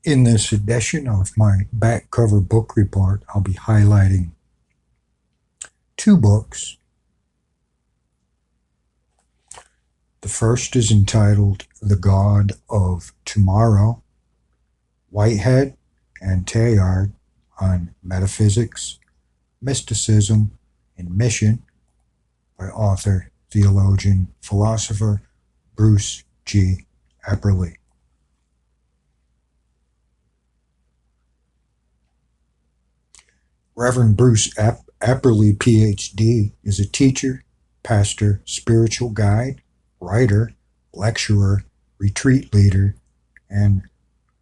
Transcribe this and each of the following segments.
In this edition of my back cover book report, I'll be highlighting two books. The first is entitled The God of Tomorrow, Whitehead and Teilhard on Metaphysics, Mysticism, and Mission by author, theologian, philosopher Bruce G. Epperly. Reverend Bruce Epperly, Ph.D., is a teacher, pastor, spiritual guide, writer, lecturer, retreat leader, and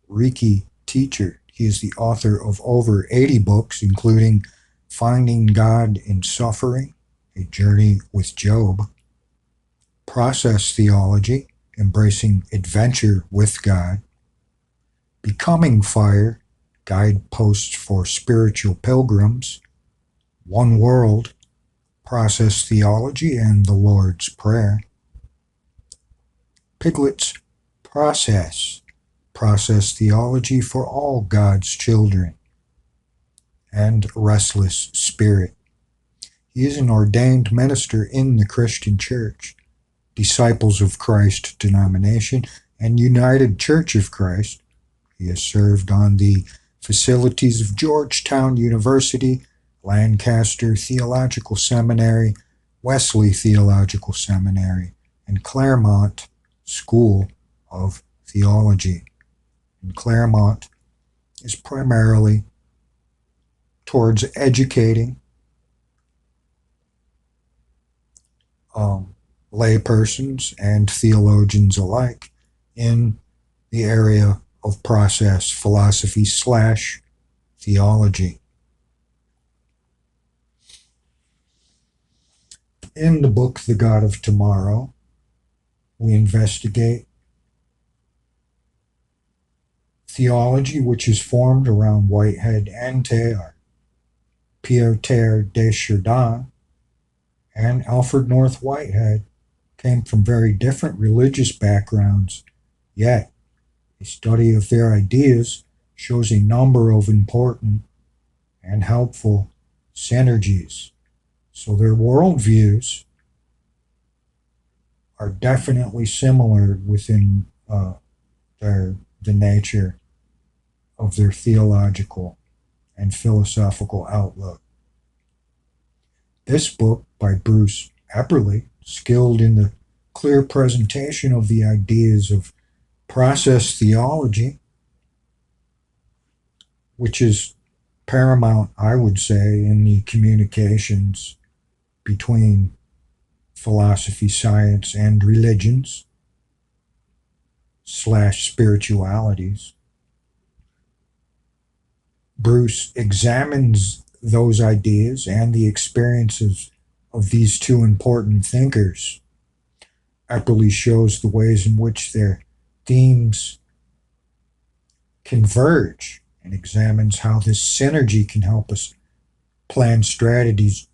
Reiki teacher. He is the author of over 80 books, including Finding God in Suffering, A Journey with Job, Process Theology, Embracing Adventure with God, Becoming Fire, Guideposts for Spiritual Pilgrims, One World, Process Theology and the Lord's Prayer, Piglet's Process Theology for All God's Children, and Restless Spirit. He is an ordained minister in the Christian Church, Disciples of Christ denomination, and United Church of Christ. He has served on the facilities of Georgetown University, Lancaster Theological Seminary, Wesley Theological Seminary, and Claremont School of Theology. And Claremont is primarily towards educating laypersons and theologians alike in the area of process philosophy / theology. In the book The God of Tomorrow, we investigate theology which is formed around Whitehead and Teilhard. Pierre Desjardins and Alfred North Whitehead came from very different religious backgrounds, yet a study of their ideas shows a number of important and helpful synergies. So their worldviews are definitely similar within the nature of their theological and philosophical outlook. This book by Bruce Epperly, skilled in the clear presentation of the ideas of process theology, which is paramount, I would say, in the communications between philosophy, science, and religions / spiritualities. Bruce examines those ideas and the experiences of these two important thinkers. Epperly shows the ways in which their themes converge and examines how this synergy can help us plan strategies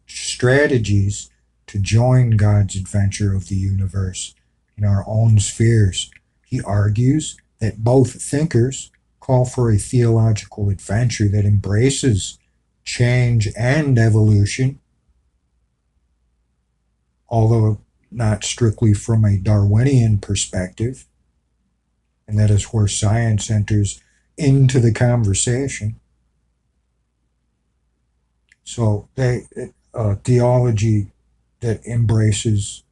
to join God's adventure of the universe in our own spheres. He argues that both thinkers call for a theological adventure that embraces change and evolution, although not strictly from a Darwinian perspective, and that is where science enters into the conversation. So theology that embraces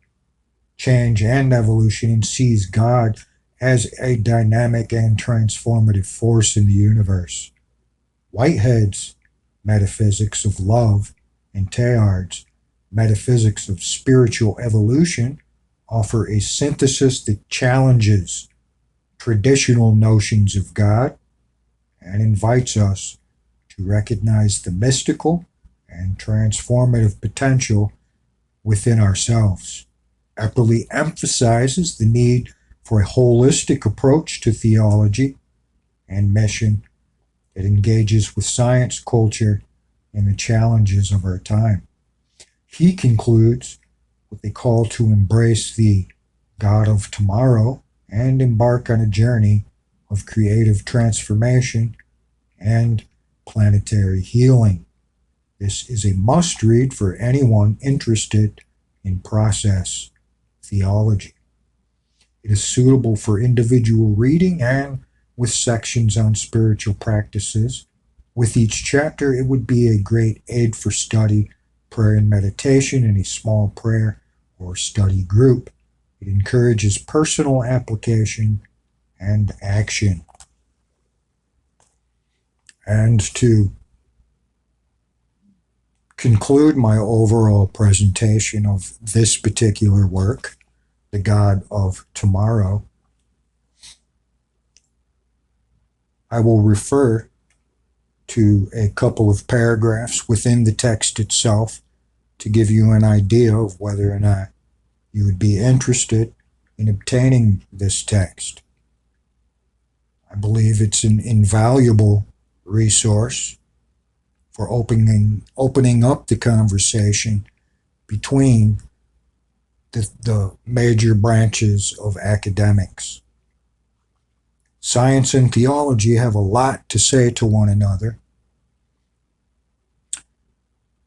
change and evolution and sees God as a dynamic and transformative force in the universe. Whitehead's metaphysics of love and Teilhard's metaphysics of spiritual evolution offer a synthesis that challenges traditional notions of God and invites us to recognize the mystical and transformative potential within ourselves. Epperly emphasizes the need for a holistic approach to theology and mission that engages with science, culture, and the challenges of our time. He concludes with a call to embrace the God of tomorrow and embark on a journey of creative transformation and planetary healing. This is a must-read for anyone interested in process theology. It is suitable for individual reading and with sections on spiritual practices. With each chapter, it would be a great aid for study, prayer, and meditation in a small prayer or study group. It encourages personal application and action. And to conclude my overall presentation of this particular work, The God of Tomorrow, I will refer to a couple of paragraphs within the text itself to give you an idea of whether or not you would be interested in obtaining this text. I believe it's an invaluable resource for opening up the conversation between the major branches of academics. Science and theology have a lot to say to one another.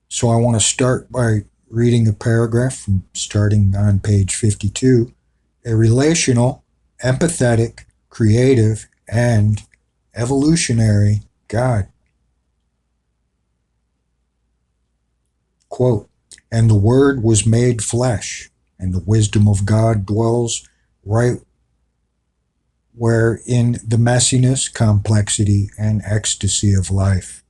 So I want to start by reading a paragraph from starting on page 52. A relational, empathetic, creative, and evolutionary God. Quote, "And the Word was made flesh, and the wisdom of God dwells right where in the messiness, complexity, and ecstasy of life."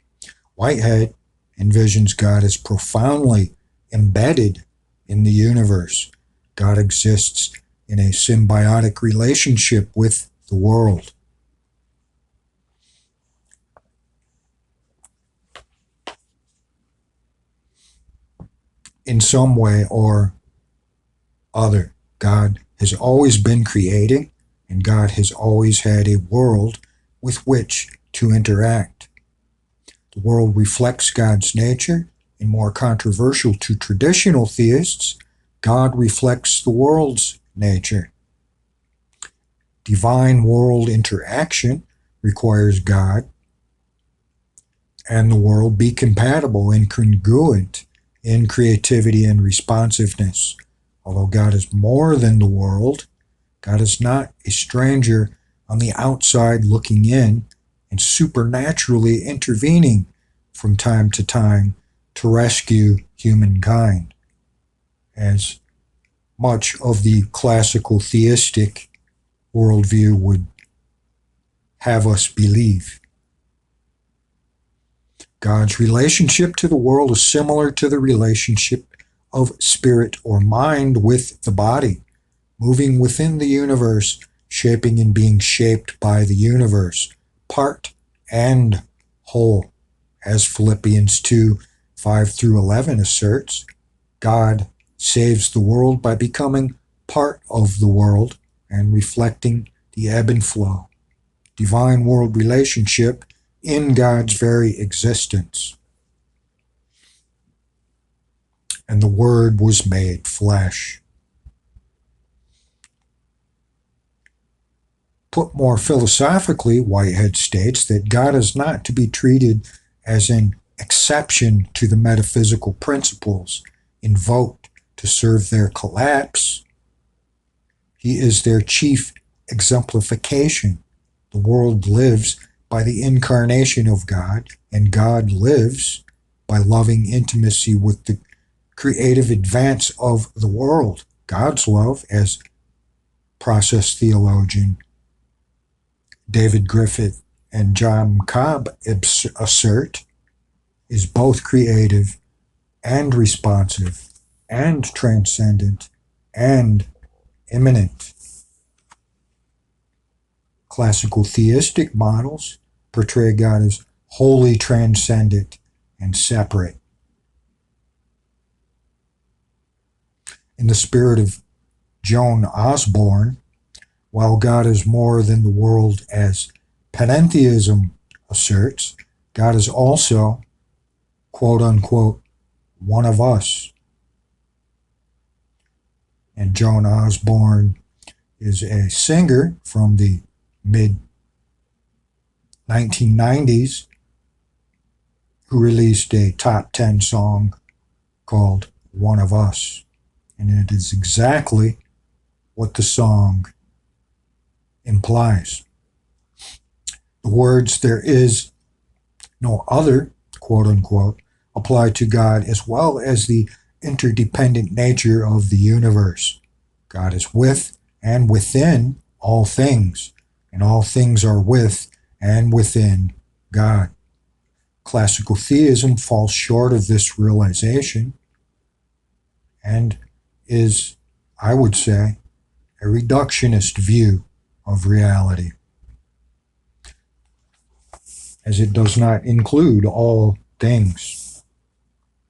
Whitehead envisions God as profoundly embedded in the universe. God exists in a symbiotic relationship with the world. In some way or other, God has always been creating, and God has always had a world with which to interact. The world reflects God's nature, and more controversial to traditional theists, God reflects the world's nature. Divine-world interaction requires God and the world be compatible and congruent in creativity and responsiveness. Although God is more than the world, God is not a stranger on the outside looking in and supernaturally intervening from time to time to rescue humankind, as much of the classical theistic worldview would have us believe. God's relationship to the world is similar to the relationship of spirit or mind with the body, moving within the universe, shaping and being shaped by the universe, part and whole. As Philippians 2, 5 through 11 asserts, God saves the world by becoming part of the world and reflecting the ebb and flow, divine-world relationship in God's very existence. And the Word was made flesh. Put more philosophically, Whitehead states that God is not to be treated as an exception to the metaphysical principles invoked to serve their collapse. He is their chief exemplification. The world lives by the incarnation of God, and God lives by loving intimacy with the creative advance of the world. God's love, as process theologian David Griffith and John Cobb assert, is both creative and responsive and transcendent and immanent. Classical theistic models portray God as wholly transcendent and separate. In the spirit of Joan Osborne, while God is more than the world as panentheism asserts, God is also, quote unquote, one of us. And Joan Osborne is a singer from the mid 1990s, who released a top 10 song called One of Us. And it is exactly what the song implies. The words, "there is no other," quote unquote, apply to God as well as the interdependent nature of the universe. God is with and within all things, and all things are with and within God. Classical theism falls short of this realization and is, I would say, a reductionist view of reality, as it does not include all things,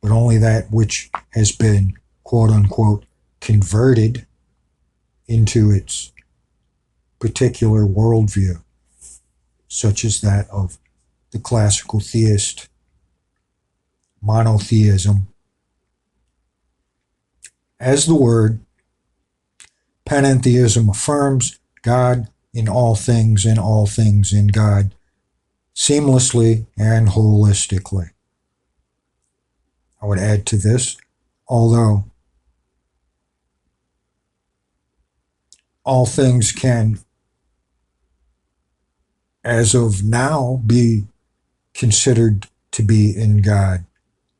but only that which has been, quote unquote, converted into its particular worldview, such as that of the classical theist, monotheism. As the word panentheism affirms, God in all things and all things in God, seamlessly and holistically. I would add to this, although all things can, as of now, be considered to be in God,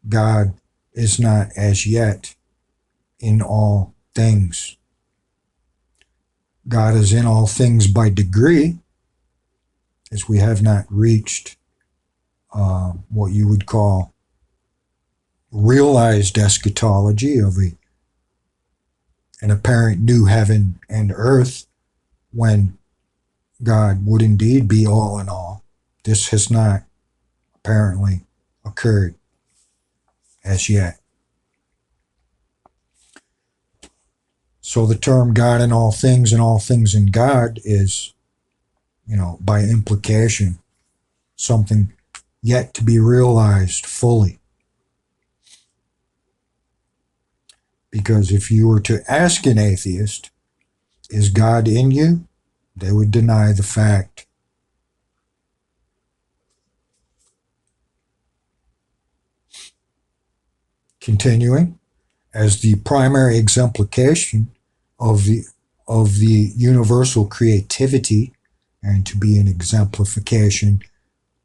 God is not as yet in all things. God is in all things by degree, as we have not reached what you would call realized eschatology of an apparent new heaven and earth, when God would indeed be all in all. This has not apparently occurred as yet. So the term God in all things and all things in God is, by implication, something yet to be realized fully. Because if you were to ask an atheist, is God in you? They would deny the fact. Continuing, as the primary exemplification of the universal creativity, and to be an exemplification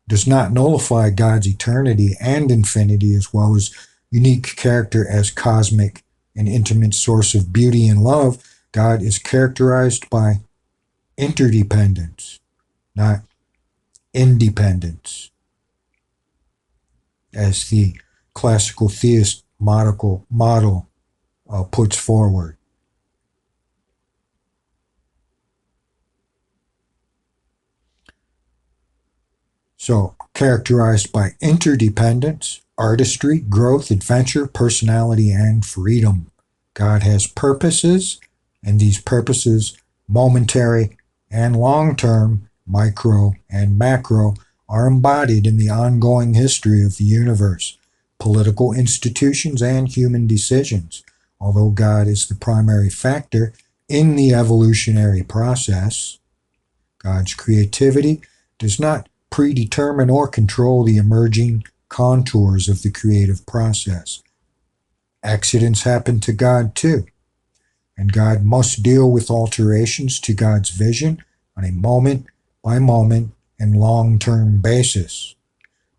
does not nullify God's eternity and infinity, as well as unique character as cosmic and intimate source of beauty and love. God is characterized by interdependence, not independence, as the classical theist model puts forward. So, characterized by interdependence, artistry, growth, adventure, personality, and freedom. God has purposes, and these purposes, momentary and long-term, micro and macro, are embodied in the ongoing history of the universe, political institutions, and human decisions. Although God is the primary factor in the evolutionary process, God's creativity does not predetermine or control the emerging contours of the creative process. Accidents happen to God too, and God must deal with alterations to God's vision on a moment-by-moment and long-term basis.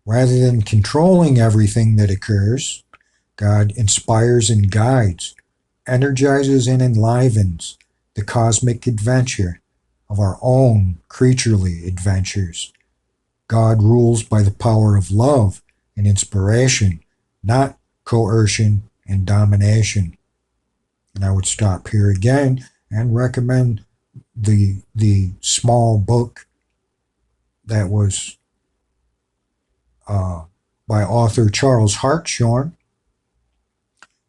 Rather than controlling everything that occurs, God inspires and guides, energizes and enlivens the cosmic adventure of our own creaturely adventures. God rules by the power of love and inspiration, not coercion and domination. And I would stop here again and recommend the small book that was by author Charles Hartshorne,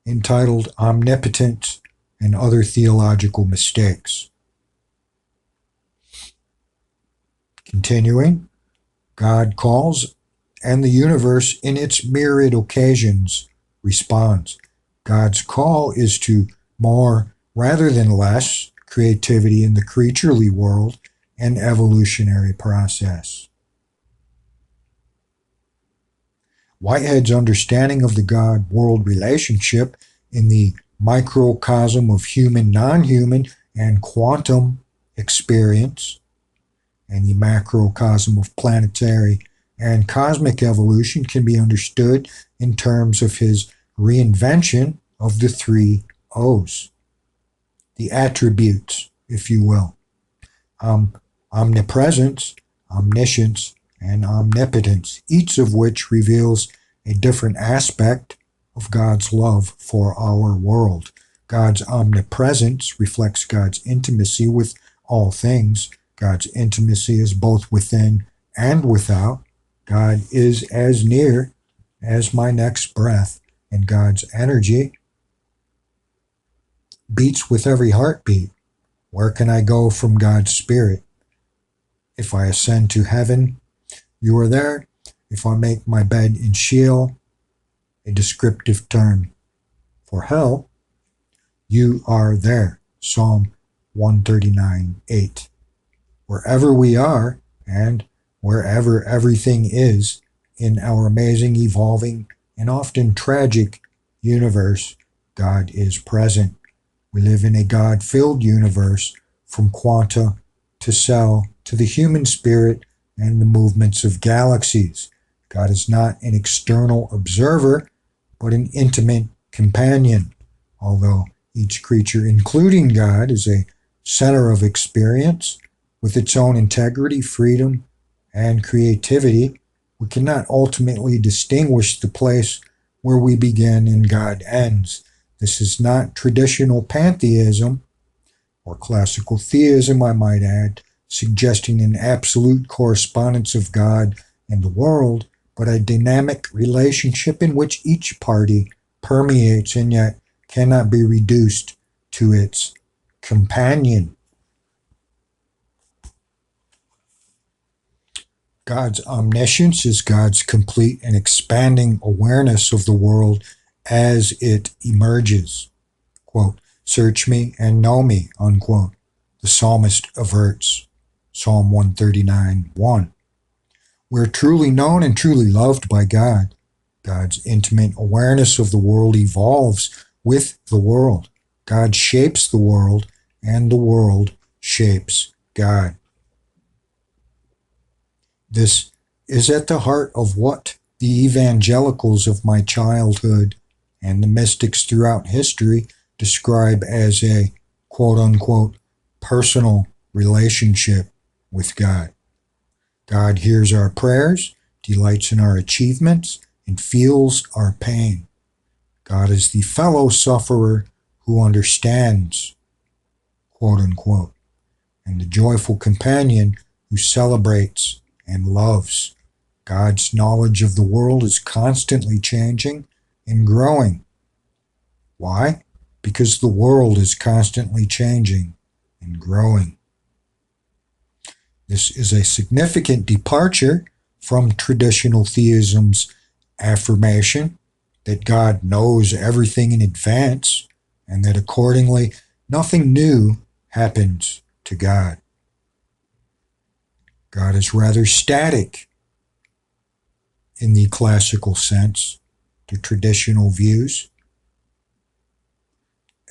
entitled Omnipotence and Other Theological Mistakes. Continuing, God calls, and the universe in its myriad occasions responds. God's call is to more rather than less creativity in the creaturely world and evolutionary process. Whitehead's understanding of the God-world relationship in the microcosm of human, non-human, and quantum experience, and the macrocosm of planetary and cosmic evolution can be understood in terms of his reinvention of the three O's, the attributes, if you will. Omnipresence, omniscience, and omnipotence, each of which reveals a different aspect of God's love for our world. God's omnipresence reflects God's intimacy with all things. God's intimacy is both within and without. God is as near as my next breath, and God's energy beats with every heartbeat. Where can I go from God's Spirit? If I ascend to heaven, you are there. If I make my bed in Sheol, a descriptive term for hell, you are there. Psalm 139:8. Wherever we are and wherever everything is in our amazing, evolving, and often tragic universe, God is present. We live in a God-filled universe, from quanta to cell to the human spirit and the movements of galaxies. God is not an external observer, but an intimate companion. Although each creature, including God, is a center of experience with its own integrity, freedom, and creativity, we cannot ultimately distinguish the place where we begin and God ends. This is not traditional pantheism, or classical theism, I might add, suggesting an absolute correspondence of God and the world, but a dynamic relationship in which each party permeates and yet cannot be reduced to its companion. God's omniscience is God's complete and expanding awareness of the world as it emerges. Quote, "Search me and know me," unquote. The psalmist averts. Psalm 139:1. We're truly known and truly loved by God. God's intimate awareness of the world evolves with the world. God shapes the world, and the world shapes God. This is at the heart of what the evangelicals of my childhood and the mystics throughout history describe as a quote-unquote personal relationship with God. God hears our prayers, delights in our achievements, and feels our pain. God is the fellow sufferer who understands, quote-unquote, and the joyful companion who celebrates and loves. God's knowledge of the world is constantly changing and growing. Why? Because the world is constantly changing and growing. This is a significant departure from traditional theism's affirmation that God knows everything in advance and that accordingly nothing new happens to God. God is rather static in the classical sense, to traditional views,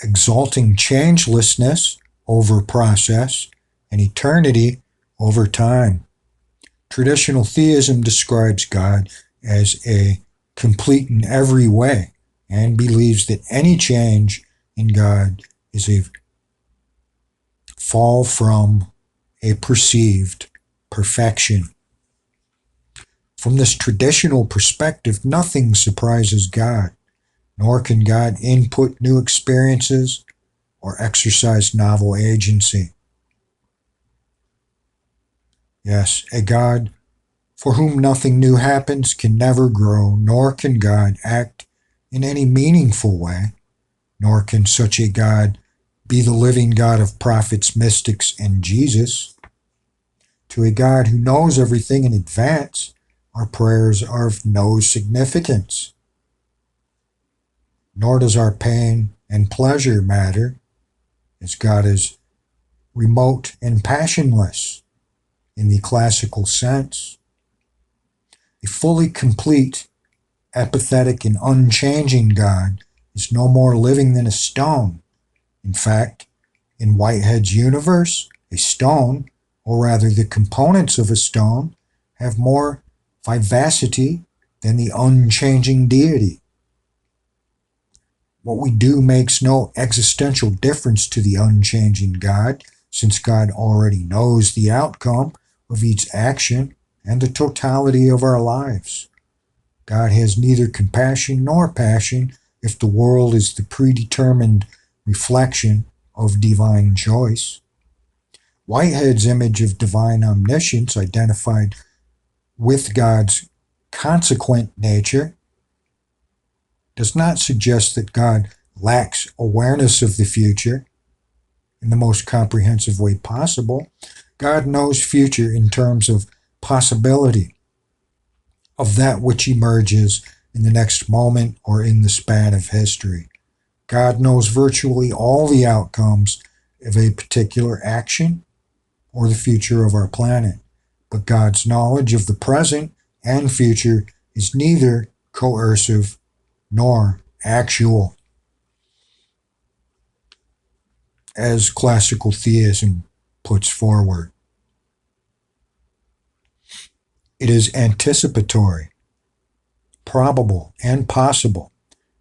exalting changelessness over process and eternity over time. Traditional theism describes God as a complete in every way and believes that any change in God is a fall from a perceived perfection. From this traditional perspective, nothing surprises God, nor can God input new experiences or exercise novel agency. Yes, a God for whom nothing new happens can never grow, nor can God act in any meaningful way, nor can such a God be the living God of prophets, mystics, and Jesus. To a God who knows everything in advance, our prayers are of no significance. Nor does our pain and pleasure matter, as God is remote and passionless in the classical sense. A fully complete apathetic and unchanging God is no more living than a stone. In fact, in Whitehead's universe, a stone, or rather the components of a stone, have more vivacity than the unchanging deity. What we do makes no existential difference to the unchanging God, since God already knows the outcome of each action and the totality of our lives. God has neither compassion nor passion if the world is the predetermined reflection of divine choice. Whitehead's image of divine omniscience, identified with God's consequent nature, does not suggest that God lacks awareness of the future in the most comprehensive way possible. God knows future in terms of possibility, of that which emerges in the next moment or in the span of history. God knows virtually all the outcomes of a particular action or the future of our planet. But God's knowledge of the present and future is neither coercive nor actual, as classical theism puts forward. It is anticipatory, probable, and possible,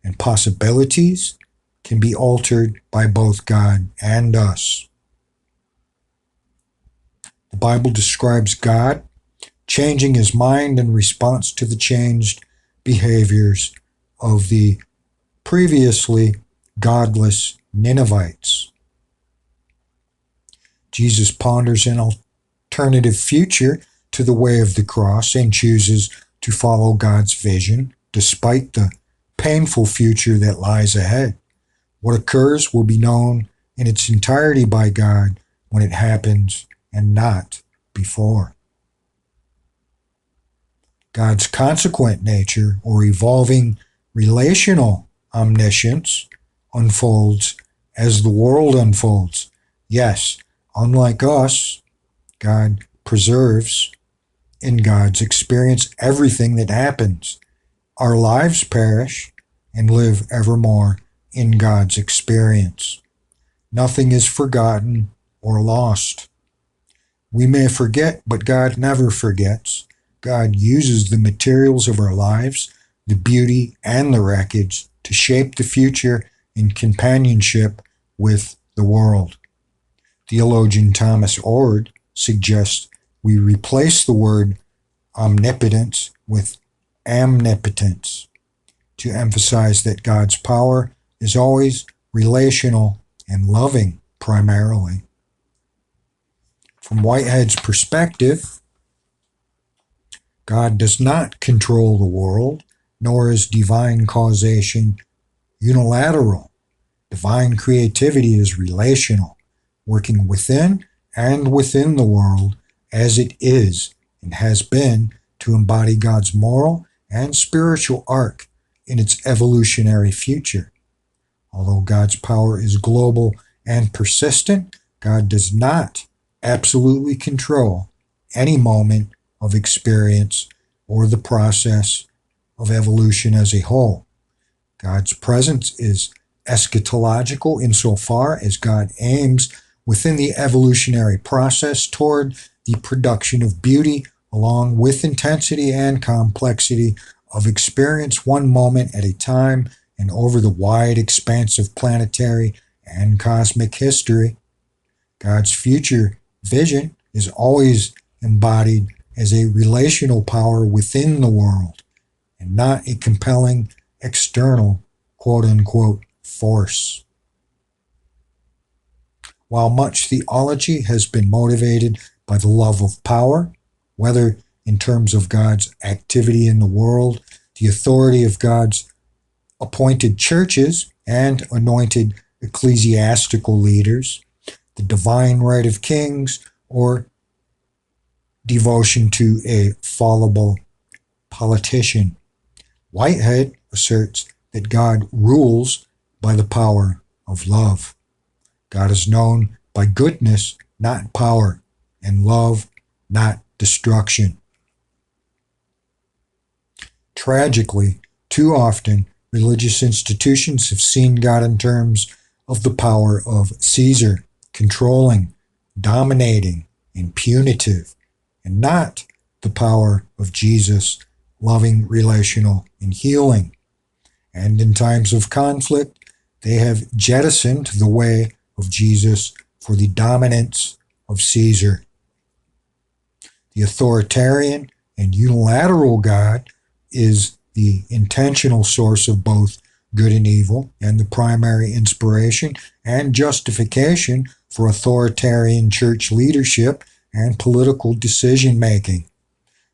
and possibilities can be altered by both God and us. The Bible describes God changing his mind in response to the changed behaviors of the previously godless Ninevites. Jesus ponders an alternative future to the way of the cross and chooses to follow God's vision despite the painful future that lies ahead. What occurs will be known in its entirety by God when it happens and not before. God's consequent nature, or evolving relational omniscience, unfolds as the world unfolds. Yes, unlike us, God preserves in God's experience everything that happens. Our lives perish and live evermore in God's experience. Nothing is forgotten or lost. We may forget, but God never forgets. God uses the materials of our lives, the beauty and the wreckage, to shape the future in companionship with the world. Theologian Thomas Oord suggests we replace the word omnipotence with amnipotence to emphasize that God's power is always relational and loving primarily. From Whitehead's perspective, God does not control the world, nor is divine causation unilateral. Divine creativity is relational, working within and within the world as it is and has been to embody God's moral and spiritual arc in its evolutionary future. Although God's power is global and persistent, God does not absolutely control any moment of experience or the process of evolution as a whole. God's presence is eschatological insofar as God aims within the evolutionary process toward the production of beauty along with intensity and complexity of experience one moment at a time and over the wide expanse of planetary and cosmic history. God's future vision is always embodied as a relational power within the world and not a compelling external quote-unquote force. While much theology has been motivated by the love of power, whether in terms of God's activity in the world, the authority of God's appointed churches and anointed ecclesiastical leaders, the divine right of kings, or devotion to a fallible politician, Whitehead asserts that God rules by the power of love. God is known by goodness, not power, and love, not destruction. Tragically, Too often, religious institutions have seen God in terms of the power of Caesar, controlling, dominating, and punitive, and not the power of Jesus, loving, relational, and healing. And in times of conflict, they have jettisoned the way of Jesus for the dominance of Caesar. The authoritarian and unilateral God is the intentional source of both good and evil, and the primary inspiration and justification for authoritarian church leadership and political decision-making.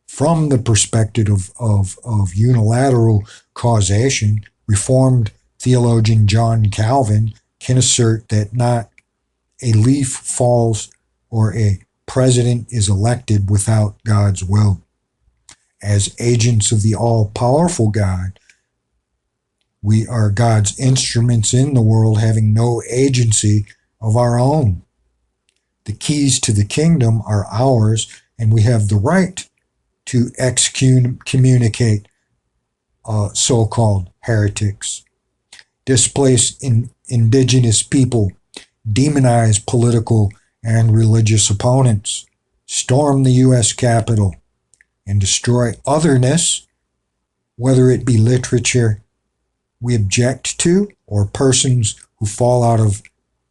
From the perspective of unilateral causation, Reformed theologian John Calvin can assert that not a leaf falls or a president is elected without God's will. As agents of the all-powerful God, we are God's instruments in the world, having no agency of our own. The keys to the kingdom are ours, and we have the right to excommunicate so-called heretics, displace indigenous people, demonize political and religious opponents, storm the U.S. Capitol, and destroy otherness, whether it be literature we object to or persons who fall out of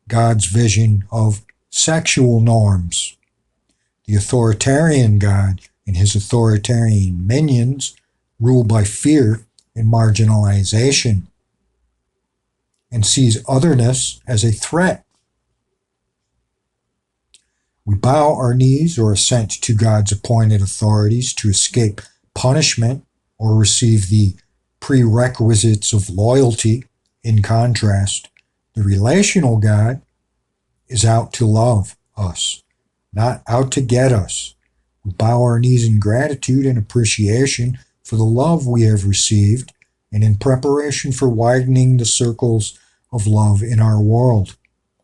God's vision of sexual norms. The authoritarian God and his authoritarian minions rule by fear and marginalization and sees otherness as a threat. We bow our knees or assent to God's appointed authorities to escape punishment or receive the prerequisites of loyalty. In contrast, the relational God is out to love us, not out to get us. We bow our knees in gratitude and appreciation for the love we have received and in preparation for widening the circles of love in our world.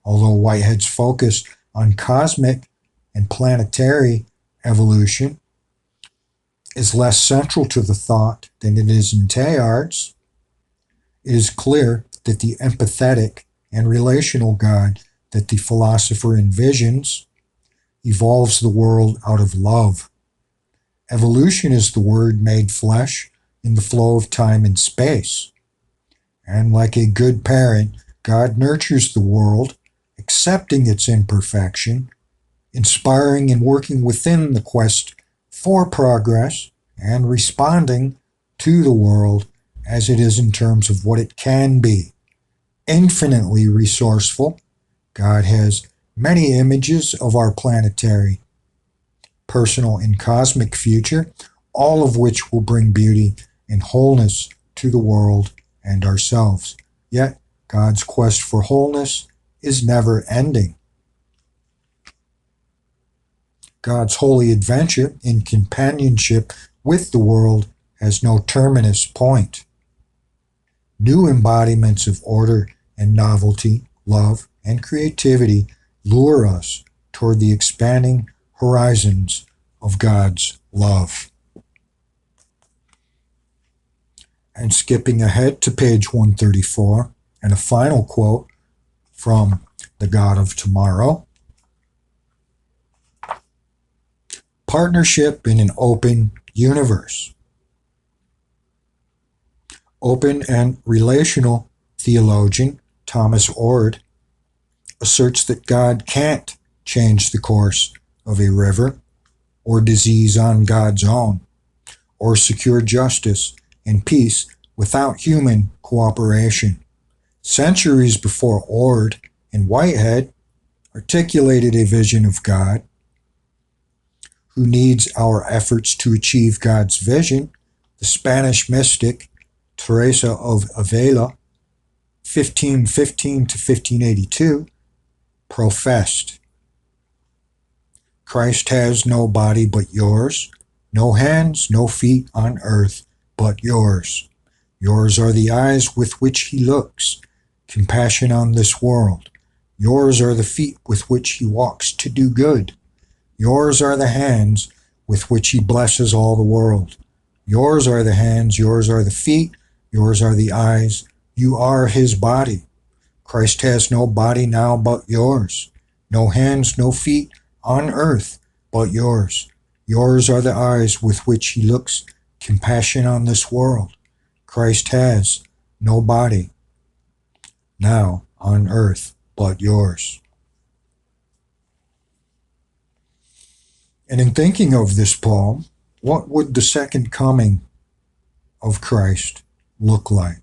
Although Whitehead's focus on cosmic and planetary evolution is less central to the thought than it is in Teilhard's, it is clear that the empathetic and relational God that the philosopher envisions evolves the world out of love. Evolution is the Word made flesh in the flow of time and space. And like a good parent, God nurtures the world, accepting its imperfection, inspiring and working within the quest for progress, and responding to the world as it is in terms of what it can be. Infinitely resourceful, God has many images of our planetary, personal, and cosmic future, all of which will bring beauty and wholeness to the world and ourselves. Yet, God's quest for wholeness is never ending. God's holy adventure in companionship with the world has no terminus point. New embodiments of order and novelty, love, and creativity lure us toward the expanding horizons of God's love. And skipping ahead to page 134, and a final quote from The God of Tomorrow. Partnership in an open universe. Open and relational theologian Thomas Oord asserts that God can't change the course of a river or disease on God's own, or secure justice and peace without human cooperation. Centuries before Oord and Whitehead articulated a vision of God who needs our efforts to achieve God's vision, the Spanish mystic Teresa of Avila, 1515 to 1582, professed. Christ has no body but yours, no hands, no feet on earth but yours. Yours are the eyes with which he looks, compassion on this world. Yours are the feet with which he walks to do good. Yours are the hands with which he blesses all the world. Yours are the hands, yours are the feet Yours are the eyes. You are his body. Christ has no body now but yours. No hands, no feet on earth but yours. Yours are the eyes with which he looks compassion on this world. Christ has no body now on earth but yours. And in thinking of this poem, what would the second coming of Christ look like?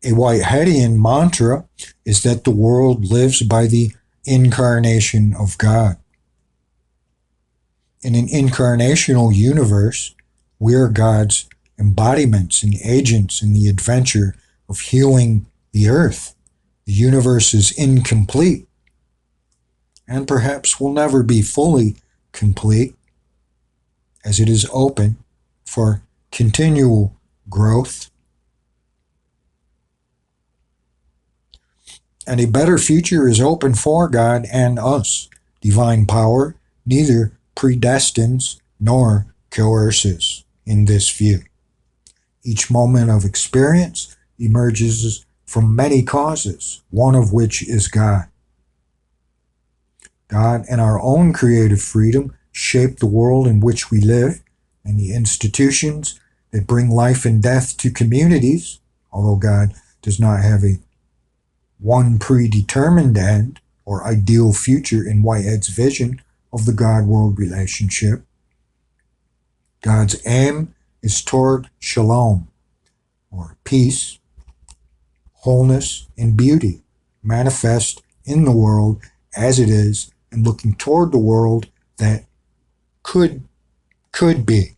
A Whiteheadian mantra is that the world lives by the incarnation of God. In an incarnational universe, we are God's embodiments and agents in the adventure of healing the earth. The universe is incomplete and perhaps will never be fully complete, as it is open for continual growth. And a better future is open for God and us. Divine power neither predestines nor coerces in this view. Each moment of experience emerges from many causes, one of which is God. God and our own creative freedom shape the world in which we live, and the institutions that bring life and death to communities, although God does not have a one predetermined end or ideal future in Whitehead's vision of the God-world relationship. God's aim is toward shalom, or peace, wholeness, and beauty, manifest in the world as it is and looking toward the world that could be.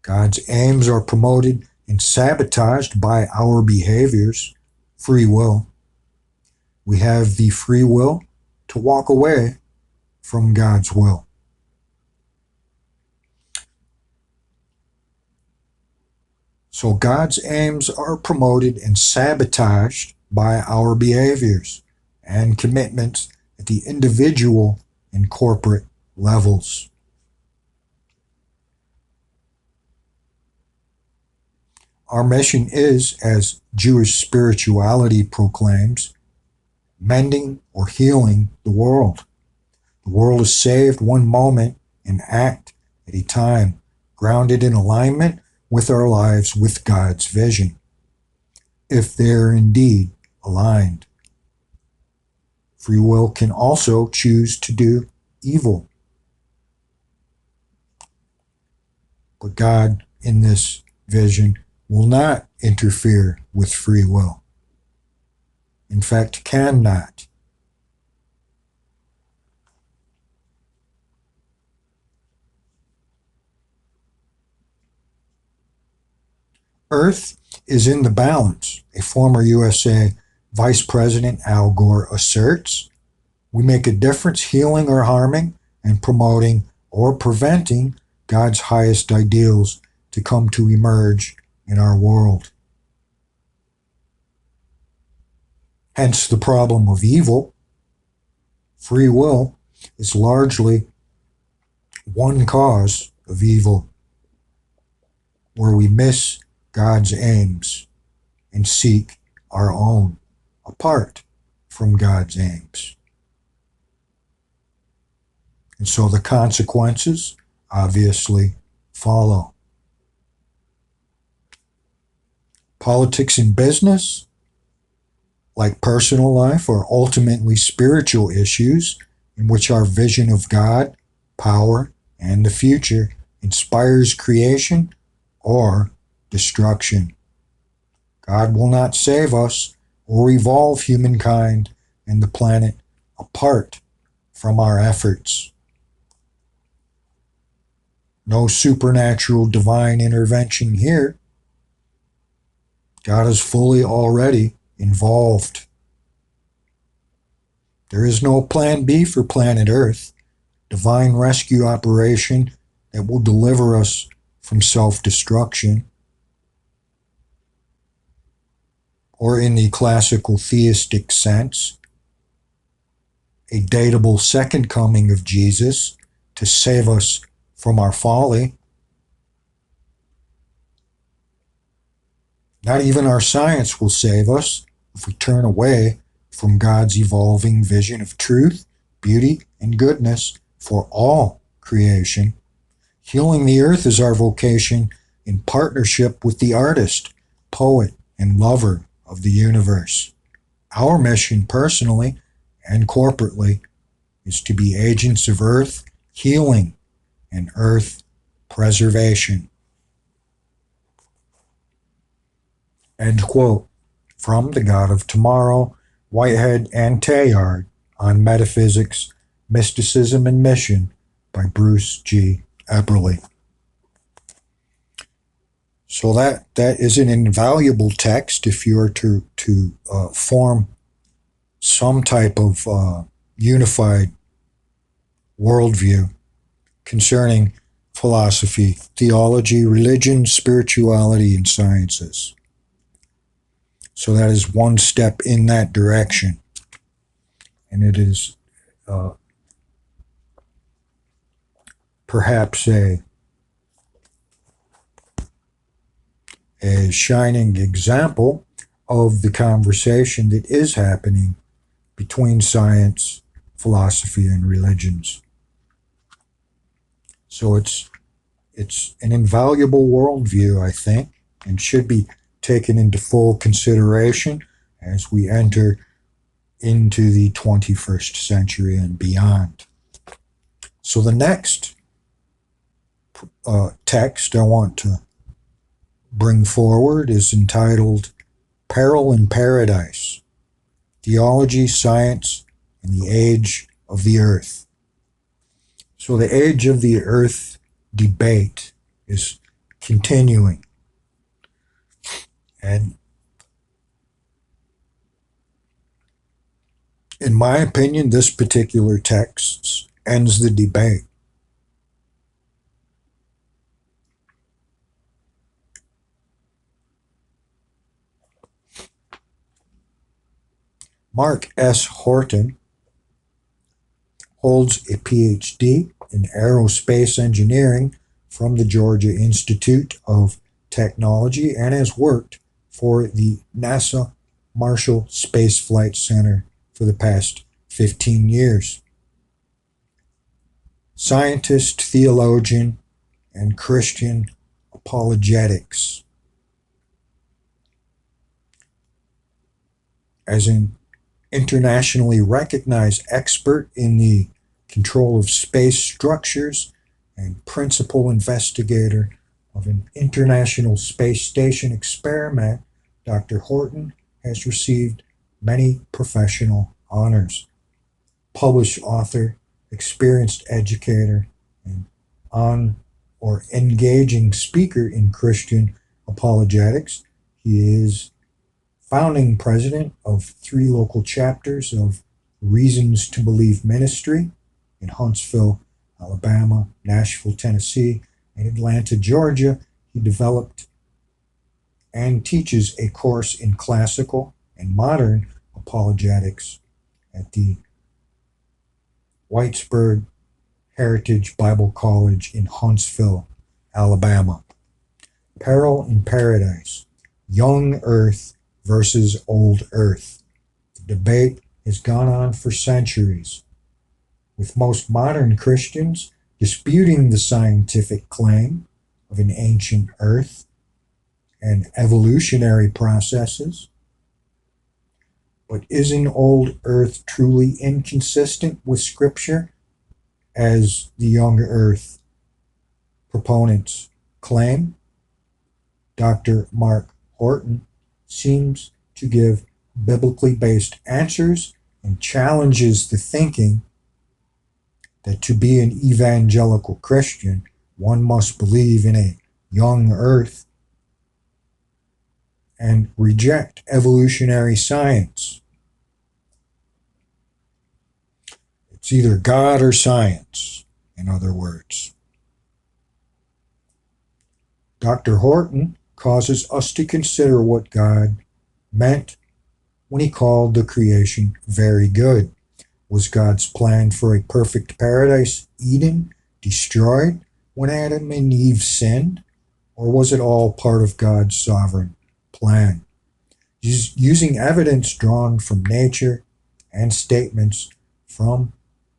God's aims are promoted and sabotaged by our behaviors, free will. We have the free will to walk away from God's will. So God's aims are promoted and sabotaged by our behaviors and commitments at the individual and corporate levels. Our mission is, as Jewish spirituality proclaims, mending or healing the world. The world is saved one moment and act at a time, grounded in alignment with our lives with God's vision, if they're indeed aligned. Free will can also choose to do evil. But God, in this vision, will not interfere with free will. In fact, cannot. Earth is in the balance, a former USA Vice President Al Gore asserts. We make a difference healing or harming and promoting or preventing God's highest ideals to come to emerge in our world. Hence the problem of evil. Free will is largely one cause of evil, where we miss God's aims and seek our own apart from God's aims. And so the consequences obviously follow. Politics and business, like personal life, are ultimately spiritual issues in which our vision of God, power, and the future inspires creation or destruction. God will not save us or evolve humankind and the planet apart from our efforts. No supernatural divine intervention here. God is fully already involved. There is no plan B for planet Earth, divine rescue operation that will deliver us from self-destruction. Or in the classical theistic sense, a datable second coming of Jesus to save us from our folly. Not even our science will save us if we turn away from God's evolving vision of truth, beauty, and goodness for all creation. Healing the earth is our vocation in partnership with the artist, poet, and lover of the universe. Our mission personally and corporately is to be agents of earth healing and earth preservation. End quote. From The God of Tomorrow, Whitehead and Teilhard on Metaphysics, Mysticism, and Mission by Bruce G. Eberly. So that is an invaluable text if you are to form some type of unified worldview concerning philosophy, theology, religion, spirituality, and sciences. So that is one step in that direction. And it is perhaps a shining example of the conversation that is happening between science, philosophy, and religions. So it's an invaluable worldview, I think, and should be taken into full consideration as we enter into the 21st century and beyond. So the next text I want to bring forward is entitled Peril in Paradise, Theology, Science, and the Age of the Earth. So the Age of the Earth debate is continuing. And in my opinion, this particular text ends the debate. Mark S. Horton holds a PhD in aerospace engineering from the Georgia Institute of Technology and has worked for the NASA Marshall Space Flight Center for the past 15 years. Scientist, theologian, and Christian apologetics. As an internationally recognized expert in the control of space structures and principal investigator of an International Space Station experiment, Dr. Horton has received many professional honors. Published author, experienced educator, and on or engaging speaker in Christian apologetics, he is founding president of 3 local chapters of Reasons to Believe Ministry in Huntsville, Alabama, Nashville, Tennessee, and Atlanta, Georgia. He developed and teaches a course in classical and modern apologetics at the Whitesburg Heritage Bible College in Huntsville, Alabama. Peril in Paradise, Young Earth versus Old Earth. The debate has gone on for centuries, with most modern Christians disputing the scientific claim of an ancient Earth and evolutionary processes. But isn't old Earth truly inconsistent with Scripture, as the young Earth proponents claim? Dr. Mark Horton seems to give biblically based answers and challenges the thinking that to be an evangelical Christian, one must believe in a young Earth and reject evolutionary science. It's either God or science, in other words. Dr. Horton causes us to consider what God meant when he called the creation very good. Was God's plan for a perfect paradise, Eden, destroyed when Adam and Eve sinned, or was it all part of God's sovereign plan? Using evidence drawn from nature and statements from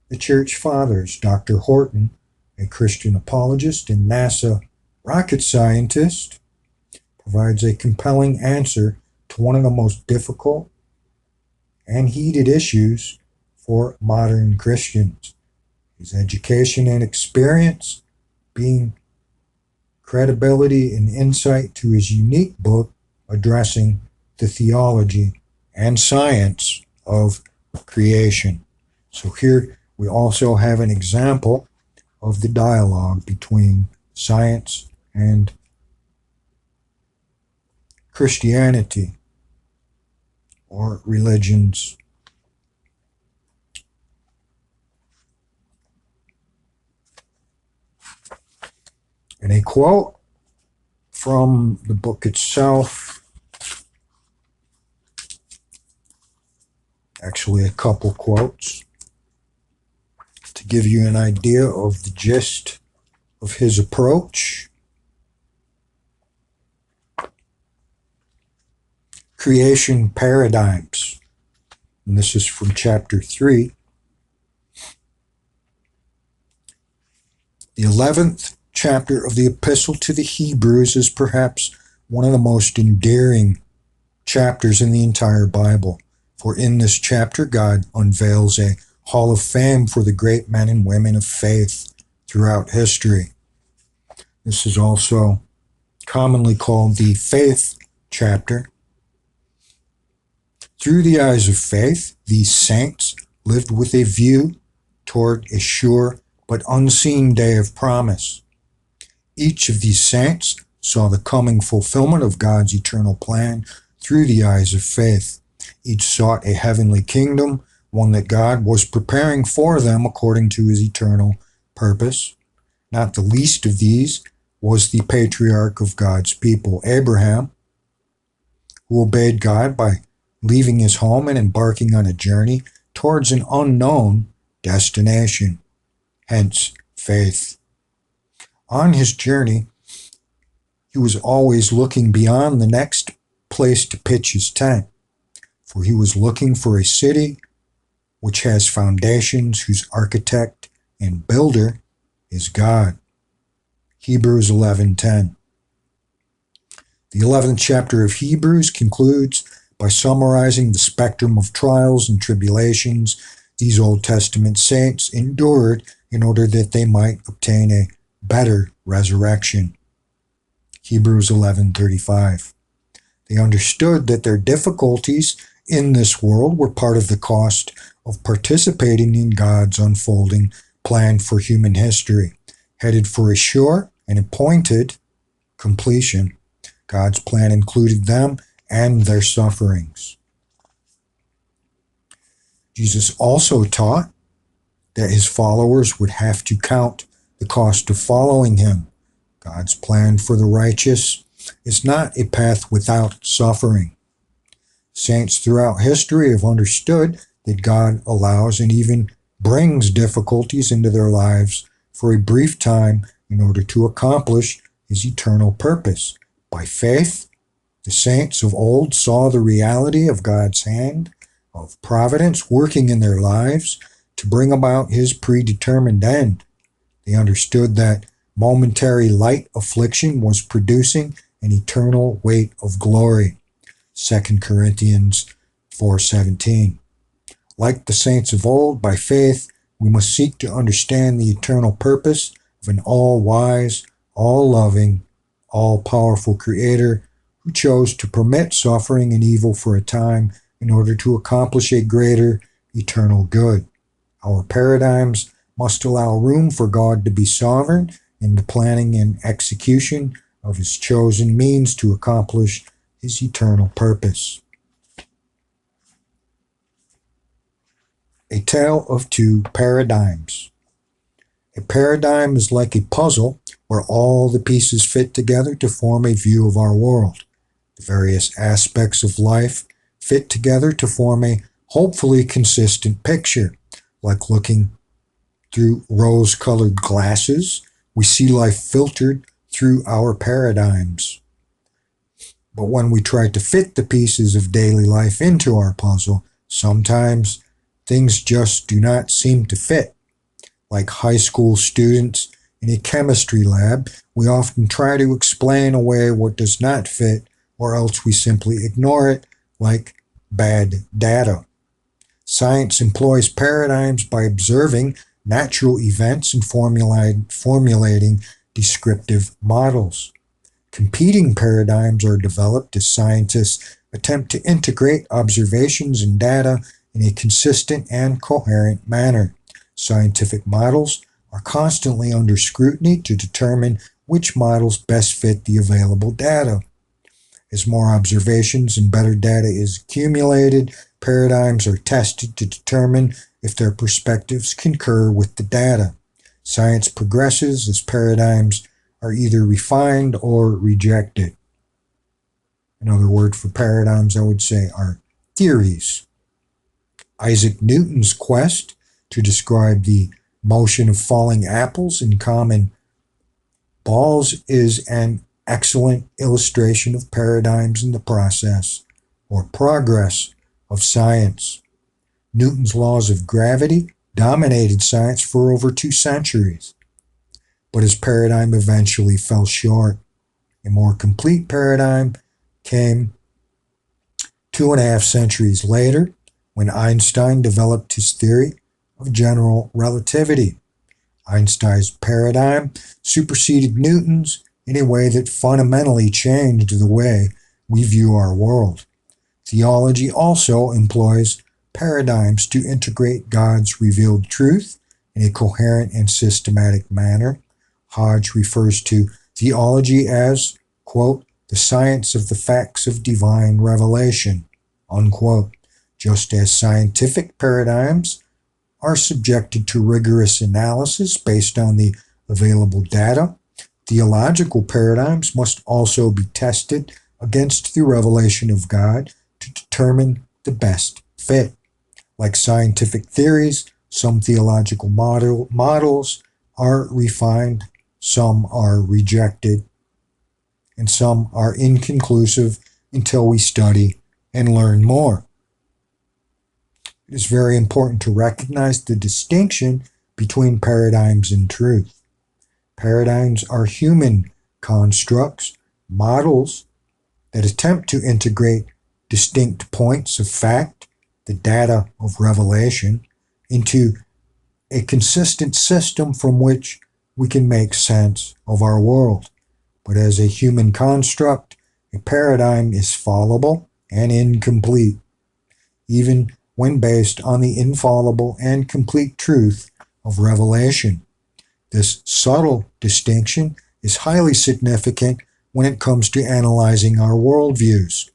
the Church Fathers, Dr. Horton, a Christian apologist and NASA rocket scientist, provides a compelling answer to one of the most difficult and heated issues for modern Christians. His education and experience being credibility and insight to his unique book addressing the theology and science of creation. So here we also have an example of the dialogue between science and Christianity or religions. And a quote from the book itself, actually a couple quotes, to give you an idea of the gist of his approach. Creation paradigms. And this is from chapter 3. The 11th chapter of the Epistle to the Hebrews is perhaps one of the most endearing chapters in the entire Bible. For in this chapter, God unveils a hall of fame for the great men and women of faith throughout history. This is also commonly called the faith chapter. Through the eyes of faith, these saints lived with a view toward a sure but unseen day of promise. Each of these saints saw the coming fulfillment of God's eternal plan through the eyes of faith. Each sought a heavenly kingdom, one that God was preparing for them according to his eternal purpose. Not the least of these was the patriarch of God's people, Abraham, who obeyed God by leaving his home and embarking on a journey towards an unknown destination, hence faith. On his journey, he was always looking beyond the next place to pitch his tent, for he was looking for a city which has foundations, whose architect and builder is God. Hebrews 11:10. The 11th chapter of Hebrews concludes by summarizing the spectrum of trials and tribulations these Old Testament saints endured in order that they might obtain a better resurrection. Hebrews 11:35. They understood that their difficulties in this world were part of the cost of participating in God's unfolding plan for human history, headed for a sure and appointed completion. God's plan included them and their sufferings. Jesus also taught that his followers would have to count the cost of following him. God's plan for the righteous is not a path without suffering. Saints throughout history have understood that God allows and even brings difficulties into their lives for a brief time in order to accomplish his eternal purpose. By faith, the saints of old saw the reality of God's hand of providence working in their lives to bring about his predetermined end. They understood that momentary light affliction was producing an eternal weight of glory. 2 Corinthians 4:17. Like the saints of old, by faith, we must seek to understand the eternal purpose of an all-wise, all-loving, all-powerful Creator who chose to permit suffering and evil for a time in order to accomplish a greater eternal good. Our paradigms must allow room for God to be sovereign in the planning and execution of his chosen means to accomplish his eternal purpose. A tale of two paradigms. A paradigm is like a puzzle where all the pieces fit together to form a view of our world. The various aspects of life fit together to form a hopefully consistent picture, like looking through rose-colored glasses We see life filtered through our paradigms. But when we try to fit the pieces of daily life into our puzzle, sometimes things just do not seem to fit. Like high school students in a chemistry lab, we often try to explain away what does not fit, or else we simply ignore it, like bad data. Science employs paradigms by observing natural events and formulating descriptive models. Competing paradigms are developed as scientists attempt to integrate observations and data in a consistent and coherent manner. Scientific models are constantly under scrutiny to determine which models best fit the available data. As more observations and better data is accumulated, paradigms are tested to determine if their perspectives concur with the data. Science progresses as paradigms are either refined or rejected. Another word for paradigms, I would say, are theories. Isaac Newton's quest to describe the motion of falling apples in common balls is an excellent illustration of paradigms in the process or progress of science. Newton's laws of gravity dominated science for over 2 centuries, but his paradigm eventually fell short. A more complete paradigm came 2.5 centuries later when Einstein developed his theory of general relativity. Einstein's paradigm superseded Newton's in a way that fundamentally changed the way we view our world. Theology also employs paradigms to integrate God's revealed truth in a coherent and systematic manner. Hodge refers to theology as, quote, the science of the facts of divine revelation, unquote. Just as scientific paradigms are subjected to rigorous analysis based on the available data, theological paradigms must also be tested against the revelation of God to determine the best fit. Like scientific theories, some theological models are refined, some are rejected, and some are inconclusive until we study and learn more. It is very important to recognize the distinction between paradigms and truth. Paradigms are human constructs, models that attempt to integrate distinct points of fact, the data of revelation, into a consistent system from which we can make sense of our world. But as a human construct, a paradigm is fallible and incomplete, even when based on the infallible and complete truth of revelation. This subtle distinction is highly significant when it comes to analyzing our worldviews.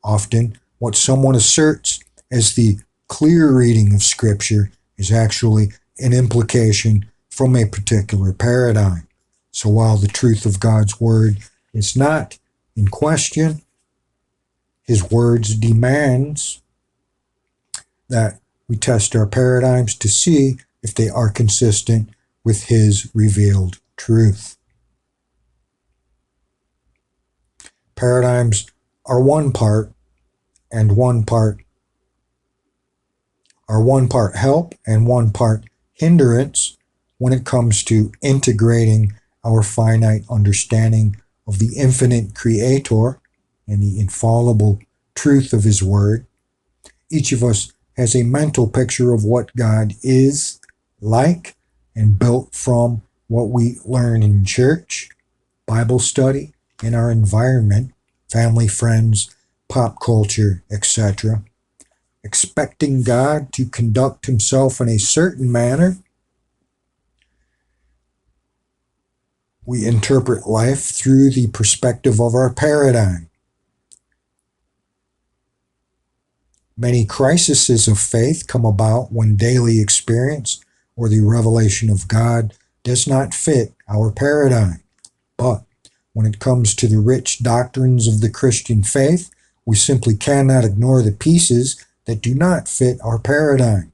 Often, what someone asserts as the clear reading of Scripture is actually an implication from a particular paradigm. So while the truth of God's Word is not in question, His words demands that we test our paradigms to see if they are consistent with His revealed truth. Paradigms are one part help and one part hindrance when it comes to integrating our finite understanding of the infinite Creator and the infallible truth of His Word. Each of us has a mental picture of what God is like and built from what we learn in church, Bible study, in our environment, family, friends, pop culture, etc. Expecting God to conduct Himself in a certain manner, we interpret life through the perspective of our paradigm. Many crises of faith come about when daily experience or the revelation of God does not fit our paradigm. But when it comes to the rich doctrines of the Christian faith, we simply cannot ignore the pieces that do not fit our paradigm.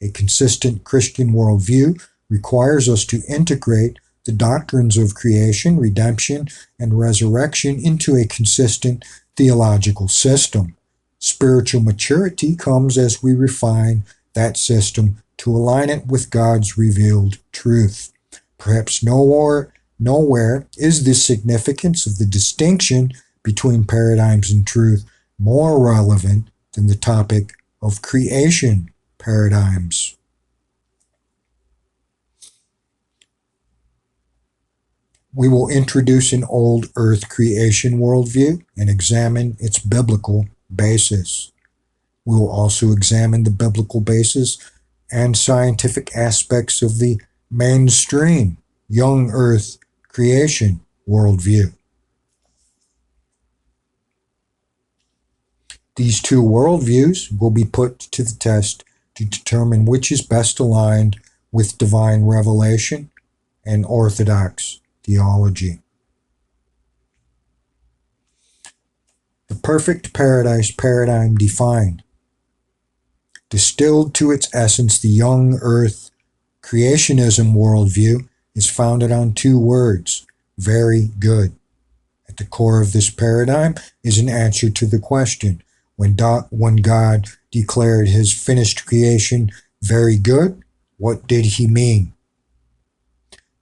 A consistent Christian worldview requires us to integrate the doctrines of creation, redemption, and resurrection into a consistent theological system. Spiritual maturity comes as we refine that system to align it with God's revealed truth. Perhaps nowhere is the significance of the distinction between paradigms and truth more relevant than the topic of creation paradigms. We will introduce an old earth creation worldview and examine its biblical basis. We will also examine the biblical basis and scientific aspects of the mainstream young earth creation worldview. These two worldviews will be put to the test to determine which is best aligned with divine revelation and orthodox theology. The perfect paradise paradigm defined. Distilled to its essence, the young earth creationism worldview is founded on two words: very good. At the core of this paradigm is an answer to the question, when God declared his finished creation very good, what did he mean?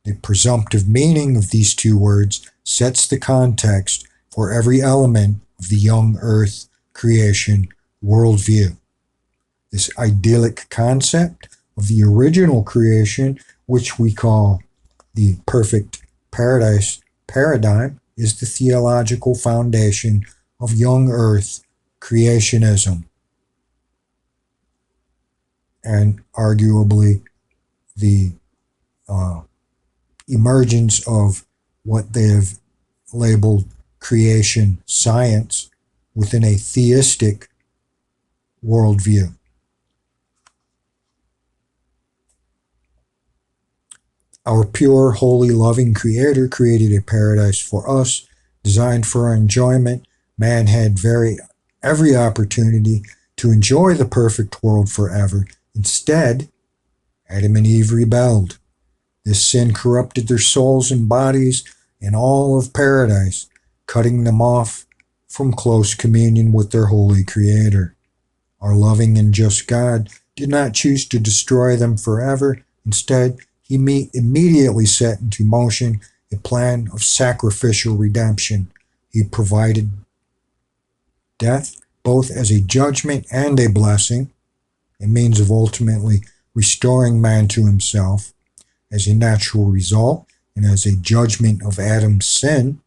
The presumptive meaning of these two words sets the context for every element of the young earth creation worldview. This idyllic concept of the original creation, which we call the perfect paradise paradigm, is the theological foundation of young earth creationism, and arguably the emergence of what they have labeled creation science within a theistic worldview. Our pure, holy, loving Creator created a paradise for us, designed for our enjoyment. Man had every opportunity to enjoy the perfect world forever. Instead, Adam and Eve rebelled. This sin corrupted their souls and bodies and all of paradise, cutting them off from close communion with their holy Creator. Our loving and just God did not choose to destroy them forever. Instead, he immediately set into motion a plan of sacrificial redemption. He provided death both as a judgment and a blessing, a means of ultimately restoring man to himself. As a natural result, and as a judgment of Adam's sin,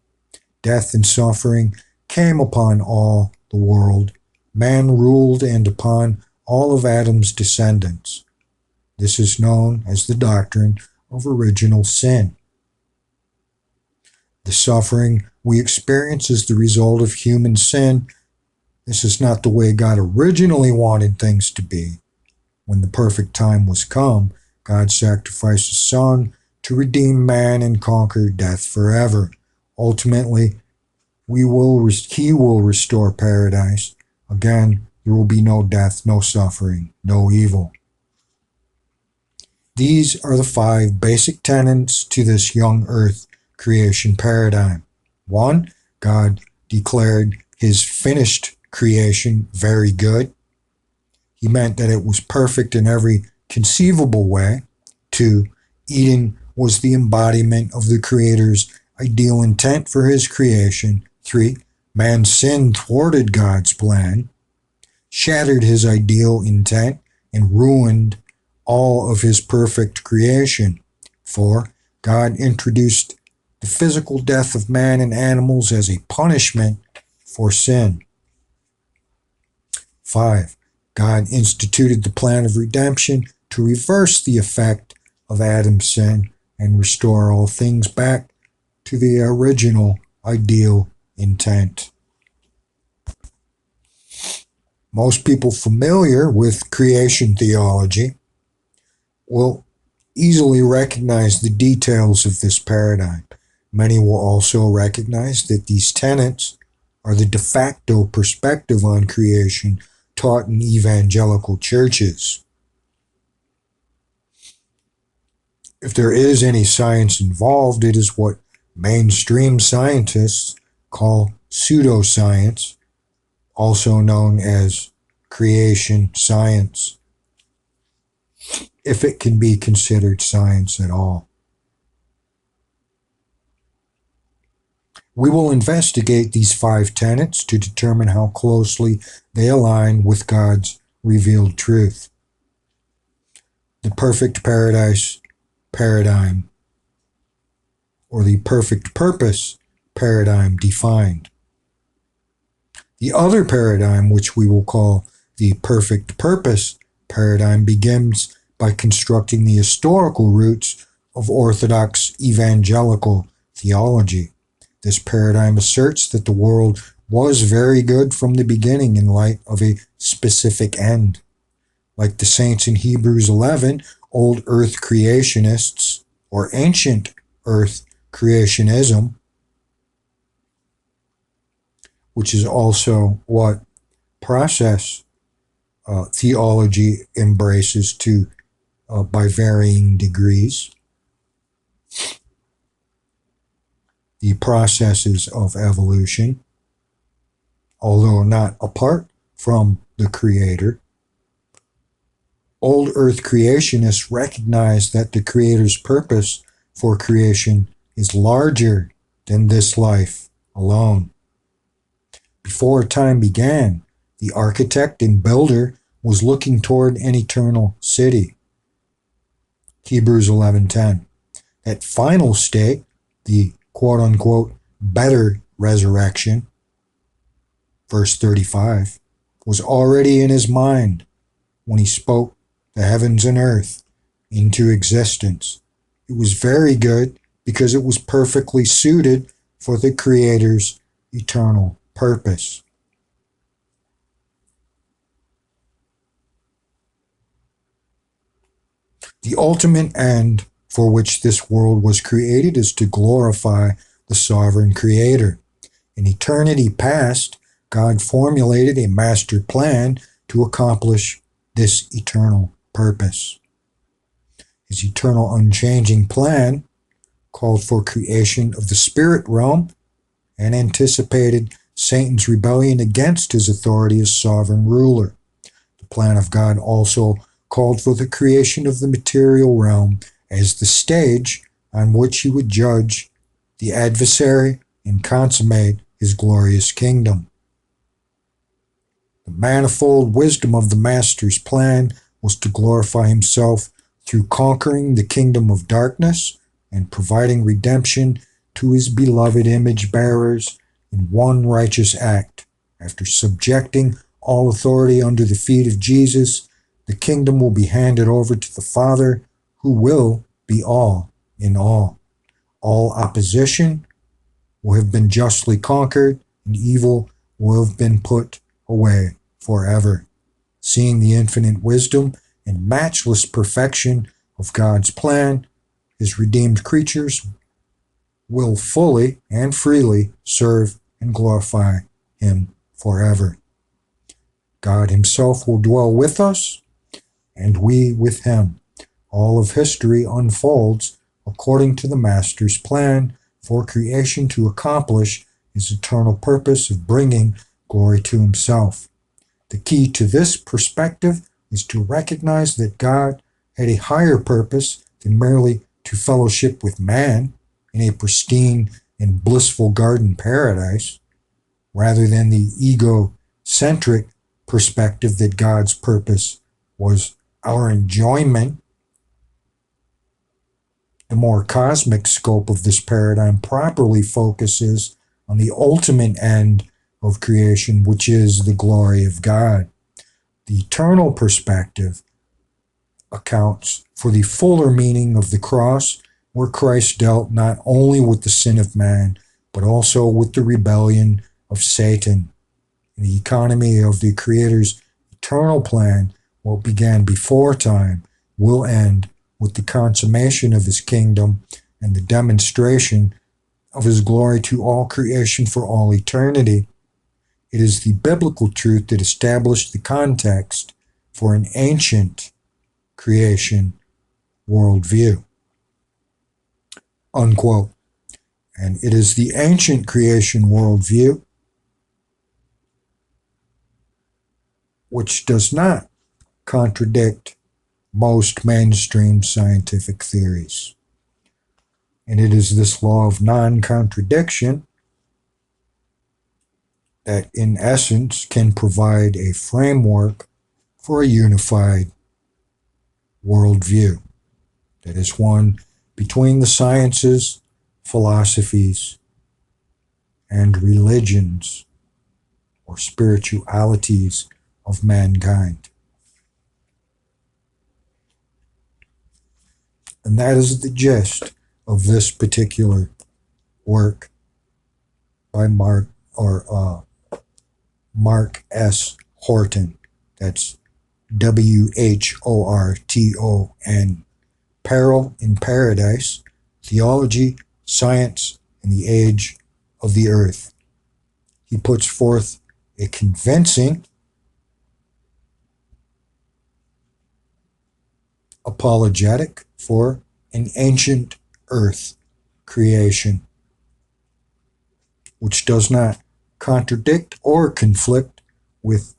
death and suffering came upon all the world. Man ruled and upon all of Adam's descendants. This is known as the doctrine of original sin. The suffering we experience is the result of human sin. This is not the way God originally wanted things to be. When the perfect time was come, God sacrificed his Son to redeem man and conquer death forever. Ultimately, he will restore paradise. Again, there will be no death, no suffering, no evil. These are the 5 basic tenets to this young earth creation paradigm. 1. God declared his finished creation very good. He meant that it was perfect in every conceivable way. 2. Eden was the embodiment of the Creator's ideal intent for his creation. 3. Man's sin thwarted God's plan, shattered his ideal intent, and ruined all of his perfect creation. 4. God introduced the physical death of man and animals as a punishment for sin. 5. God instituted the plan of redemption to reverse the effect of Adam's sin and restore all things back to the original ideal intent. Most people familiar with creation theology will easily recognize the details of this paradigm. Many will also recognize that these tenets are the de facto perspective on creation taught in evangelical churches. If there is any science involved, it is what mainstream scientists call pseudoscience, also known as creation science, if it can be considered science at all. We will investigate these 5 tenets to determine how closely they align with God's revealed truth. The perfect paradise paradigm, or the perfect purpose paradigm defined. The other paradigm, which we will call the perfect purpose paradigm, begins by constructing the historical roots of Orthodox evangelical theology. This paradigm asserts that the world was very good from the beginning in light of a specific end. Like the saints in Hebrews 11, old earth creationists, or ancient earth creationism, which is also what process theology embraces to by varying degrees. The processes of evolution, although not apart from the Creator. Old earth creationists recognize that the Creator's purpose for creation is larger than this life alone. Before time began, the architect and builder was looking toward an eternal city. Hebrews 11:10. That final state, the quote-unquote better resurrection, verse 35, was already in his mind when he spoke the heavens and earth into existence. It was very good because it was perfectly suited for the Creator's eternal purpose. The ultimate end for which this world was created is to glorify the sovereign Creator. In eternity past, God formulated a master plan to accomplish this eternal purpose. His eternal unchanging plan called for creation of the spirit realm and anticipated Satan's rebellion against his authority as sovereign ruler. The plan of God also called for the creation of the material realm as the stage on which he would judge the adversary and consummate his glorious kingdom. The manifold wisdom of the Master's plan was to glorify himself through conquering the kingdom of darkness and providing redemption to his beloved image bearers in one righteous act. After subjecting all authority under the feet of Jesus, the kingdom will be handed over to the Father, who will be all in all. All opposition will have been justly conquered, and evil will have been put away forever. Seeing the infinite wisdom and matchless perfection of God's plan, his redeemed creatures will fully and freely serve and glorify him forever. God himself will dwell with us, and we with him. All of history unfolds according to the Master's plan for creation to accomplish his eternal purpose of bringing glory to himself. The key to this perspective is to recognize that God had a higher purpose than merely to fellowship with man in a pristine and blissful garden paradise, rather than the egocentric perspective that God's purpose was our enjoyment. The more cosmic scope of this paradigm properly focuses on the ultimate end of creation, which is the glory of God. The eternal perspective accounts for the fuller meaning of the cross, where Christ dealt not only with the sin of man, but also with the rebellion of Satan. In the economy of the Creator's eternal plan, what began before time will end with the consummation of his kingdom and the demonstration of his glory to all creation for all eternity. It is the biblical truth that established the context for an ancient creation worldview. unquote. And it is the ancient creation worldview which does not contradict most mainstream scientific theories. And it is this law of non-contradiction that, in essence, can provide a framework for a unified worldview. That is one between the sciences, philosophies, and religions or spiritualities of mankind. And that is the gist of this particular work by Mark S. Horton. That's Whorton. Peril in Paradise, Theology, Science, and the Age of the Earth. He puts forth a convincing apologetic for an ancient earth creation, which does not contradict or conflict with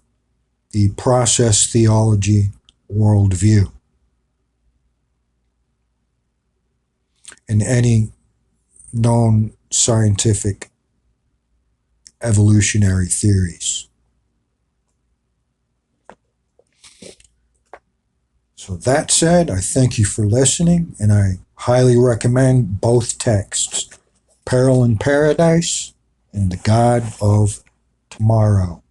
the process theology worldview and any known scientific evolutionary theories. So that said, I thank you for listening, and I highly recommend both texts, Peril in Paradise and The God of Tomorrow.